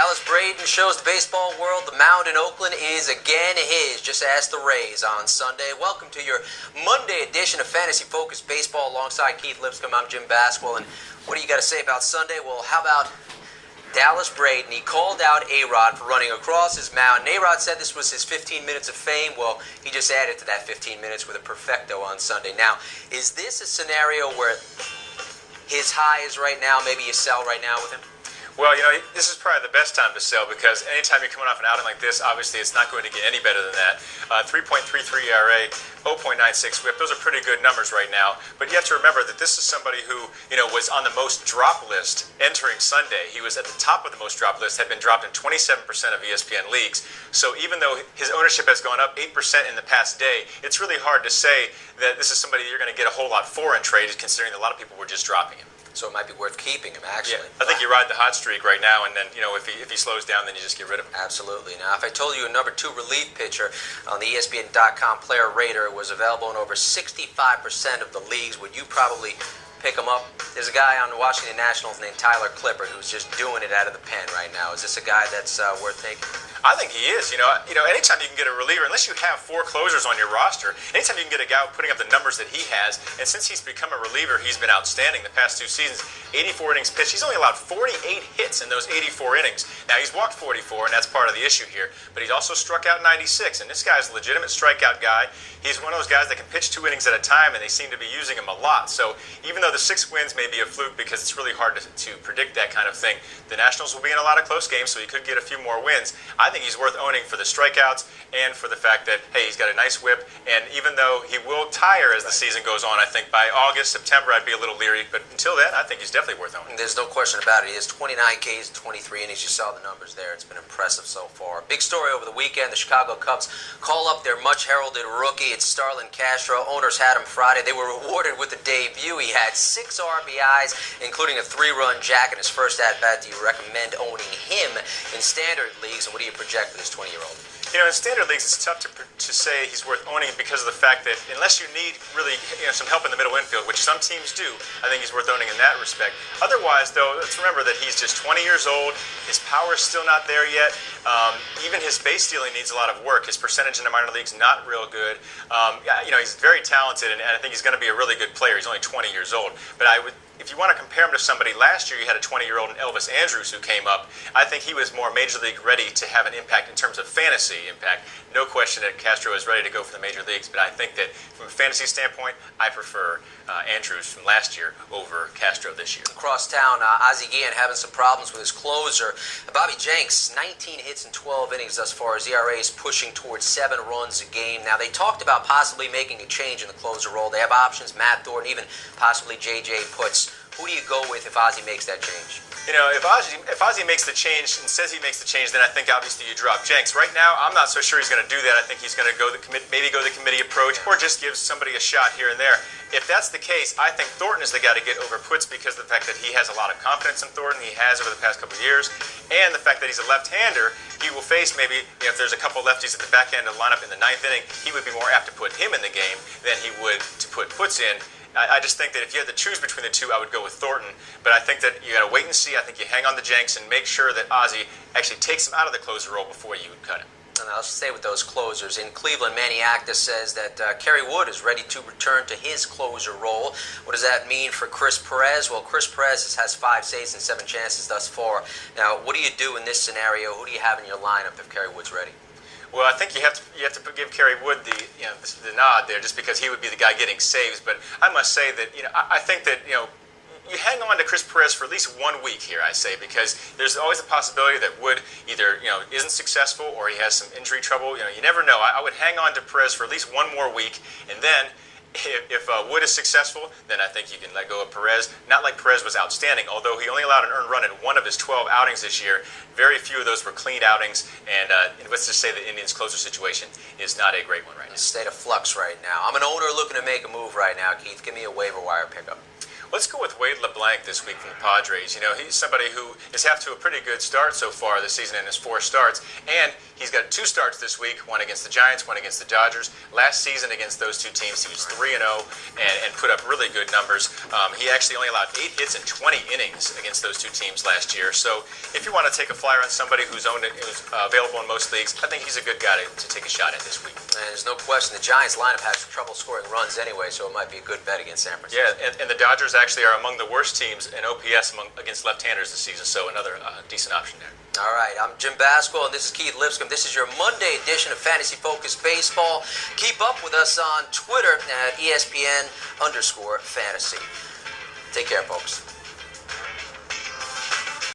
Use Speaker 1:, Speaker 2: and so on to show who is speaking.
Speaker 1: Dallas Braden shows the baseball world the mound in Oakland is again his. Just ask the Rays on Sunday. Welcome to your Monday edition of Fantasy Focused Baseball alongside Keith Lipscomb. I'm Jim Baswell, and what do you got to say about Sunday? Well, how about Dallas Braden? He called out A-Rod for running across his mound. And A-Rod said this was his 15 minutes of fame. Well, he just added to that 15 minutes with a perfecto on Sunday. Now, is this a scenario where his high is right now, maybe you sell right now with him?
Speaker 2: Well, this is probably the best time to sell because anytime you're coming off an outing like this, obviously it's not going to get any better than that. 3.33 ERA, 0.96 WHIP, those are pretty good numbers right now. But you have to remember that this is somebody who, was on the most drop list entering Sunday. He was at the top of the most drop list, had been dropped in 27% of ESPN leagues. So even though his ownership has gone up 8% in the past day, it's really hard to say that this is somebody you're going to get a whole lot for in trades, considering a lot of people were just dropping him.
Speaker 1: So it might be worth keeping him, actually.
Speaker 2: Yeah, I think you ride the hot streak right now, and then, if he slows down, then you just get rid of him.
Speaker 1: Absolutely. Now, if I told you a number 2 relief pitcher on the ESPN.com player rater was available in over 65% of the leagues, would you probably pick him up? There's a guy on the Washington Nationals named Tyler Clippard who's just doing it out of the pen right now. Is this a guy that's worth taking?
Speaker 2: I think he is. Anytime you can get a reliever, unless you have 4 closers on your roster, anytime you can get a guy putting up the numbers that he has, and since he's become a reliever, he's been outstanding the past 2 seasons. 84 innings pitched. He's only allowed 48 hits in those 84 innings. Now, he's walked 44, and that's part of the issue here, but he's also struck out 96, and this guy's a legitimate strikeout guy. He's one of those guys that can pitch 2 innings at a time, and they seem to be using him a lot. So even though the 6 wins may be a fluke because it's really hard to predict that kind of thing, the Nationals will be in a lot of close games, so he could get a few more wins. I think he's worth owning for the strikeouts and for the fact that, hey, he's got a nice whip, and even though he will tire as the season goes on, I think by August, September, I'd be a little leery, but until then, I think he's definitely worth owning.
Speaker 1: There's no question about it. He has 29 Ks, 23 innings. You saw the numbers there. It's been impressive so far. Big story over the weekend. The Chicago Cubs call up their much-heralded rookie. It's Starlin Castro. Owners had him Friday. They were rewarded with a debut. He had 6 RBIs, including a 3-run jack in his first at-bat. Do you recommend owning him in standard leagues, and what do you project for this 20-year-old?
Speaker 2: In standard leagues, it's tough to say he's worth owning because of the fact that unless you need really some help in the middle infield, which some teams do, I think he's worth owning in that respect. Otherwise, though, let's remember that he's just 20 years old. His power is still not there yet. Even his base stealing needs a lot of work. His percentage in the minor leagues not real good. He's very talented, and I think he's going to be a really good player. He's only 20 years old. But if you want to compare him to somebody, last year you had a 20-year-old Elvis Andrus who came up. I think he was more major league ready to have an impact in terms of fantasy impact. No question that Castro is ready to go for the major leagues, but I think that from a fantasy standpoint, I prefer Andrus from last year over Castro this year.
Speaker 1: Across town, Ozzie Guillen having some problems with his closer. Bobby Jenks, 19 hits in 12 innings thus far. His ERA is pushing towards 7 runs a game. Now, they talked about possibly making a change in the closer role. They have options, Matt Thornton, even possibly J.J. Putz. Who do you go with if Ozzie makes that change?
Speaker 2: If Ozzie makes the change and says he makes the change, then I think obviously you drop Jenks. Right now, I'm not so sure he's going to do that. I think he's going to maybe go the committee approach or just give somebody a shot here and there. If that's the case, I think Thornton is the guy to get over Putz because of the fact that he has a lot of confidence in Thornton. He has over the past couple of years. And the fact that he's a left-hander, he will face maybe, if there's a couple lefties at the back end of the lineup in the 9th inning, he would be more apt to put him in the game than he would to put Putz in. I just think that if you had to choose between the two, I would go with Thornton. But I think that you got to wait and see. I think you hang on the Jenks and make sure that Ozzie actually takes him out of the closer role before you cut him.
Speaker 1: And I'll stay with those closers. In Cleveland, Manny Acta says that Kerry Wood is ready to return to his closer role. What does that mean for Chris Perez? Well, Chris Perez has 5 saves and 7 chances thus far. Now, what do you do in this scenario? Who do you have in your lineup if Kerry Wood's ready?
Speaker 2: Well, I think you have to give Kerry Wood the nod there, just because he would be the guy getting saves. But I must say that I think that you hang on to Chris Perez for at least 1 week here. I say because there's always a possibility that Wood either isn't successful or he has some injury trouble. You never know. I would hang on to Perez for at least 1 more week, and then if Wood is successful, then I think you can let go of Perez. Not like Perez was outstanding, although he only allowed an earned run in 1 of his 12 outings this year. Very few of those were clean outings, and let's just say the Indians' closer situation is not a great one right now.
Speaker 1: State of flux right now. I'm an owner looking to make a move right now, Keith. Give me a waiver wire pickup.
Speaker 2: Let's go with Wade LeBlanc this week from the Padres. You know, he's somebody who is off to a pretty good start so far this season in his 4 starts, and he's got 2 starts this week, one against the Giants, one against the Dodgers. Last season against those 2 teams, he was 3-0 and put up really good numbers. He actually only allowed 8 hits in 20 innings against those 2 teams last year. So if you want to take a flyer on somebody who's available in most leagues, I think he's a good guy to take a shot at this week.
Speaker 1: And there's no question the Giants lineup has trouble scoring runs anyway, so it might be a good bet against San Francisco.
Speaker 2: Yeah, and the Dodgers actually are among the worst teams in OPS against left-handers this season, so another decent option there.
Speaker 1: All right, I'm Jim Basquel, and this is Keith Lipscomb. This is your Monday edition of Fantasy Focus Baseball. Keep up with us on Twitter at ESPN_fantasy. Take care, folks.